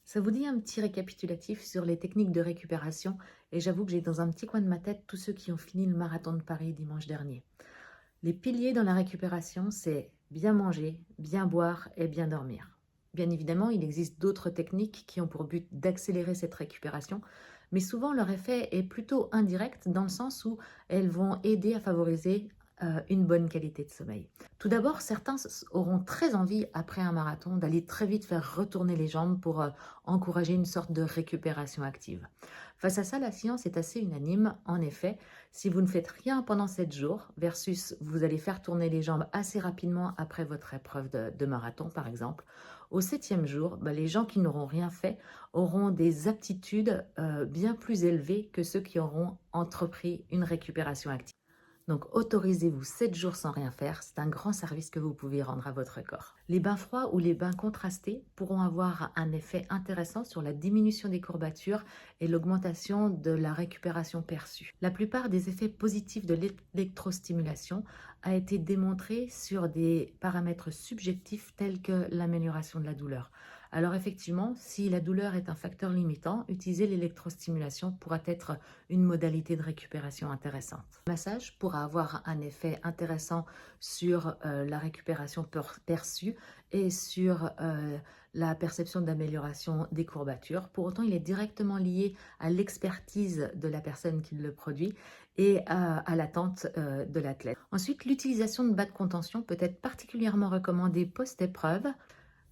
Ça vous dit un petit récapitulatif sur les techniques de récupération? Et j'avoue que j'ai dans un petit coin de ma tête tous ceux qui ont fini le marathon de Paris dimanche dernier. Les piliers dans la récupération, c'est bien manger, bien boire et bien dormir. Bien évidemment, il existe d'autres techniques qui ont pour but d'accélérer cette récupération, mais souvent leur effet est plutôt indirect dans le sens où elles vont aider à favoriser une bonne qualité de sommeil. Tout d'abord, certains auront très envie, après un marathon, d'aller très vite faire retourner les jambes pour encourager une sorte de récupération active. Face à ça, la science est assez unanime. En effet, si vous ne faites rien pendant 7 jours, versus vous allez faire tourner les jambes assez rapidement après votre épreuve de marathon, par exemple, au 7e jour, les gens qui n'auront rien fait auront des aptitudes bien plus élevées que ceux qui auront entrepris une récupération active. Donc autorisez-vous 7 jours sans rien faire, c'est un grand service que vous pouvez rendre à votre corps. Les bains froids ou les bains contrastés pourront avoir un effet intéressant sur la diminution des courbatures et l'augmentation de la récupération perçue. La plupart des effets positifs de l'électrostimulation a été démontré sur des paramètres subjectifs tels que l'amélioration de la douleur. Alors effectivement, si la douleur est un facteur limitant, utiliser l'électrostimulation pourra être une modalité de récupération intéressante. Le massage pourra avoir un effet intéressant sur la récupération perçue et sur la perception d'amélioration des courbatures. Pour autant, il est directement lié à l'expertise de la personne qui le produit et à l'attente de l'athlète. Ensuite, l'utilisation de bas de contention peut être particulièrement recommandée post-épreuve.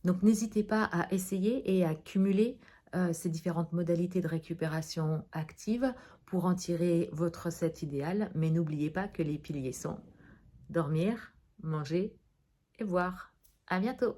Donc n'hésitez pas à essayer et à cumuler ces différentes modalités de récupération active pour en tirer votre recette idéale. Mais n'oubliez pas que les piliers sont dormir, manger et boire. À bientôt!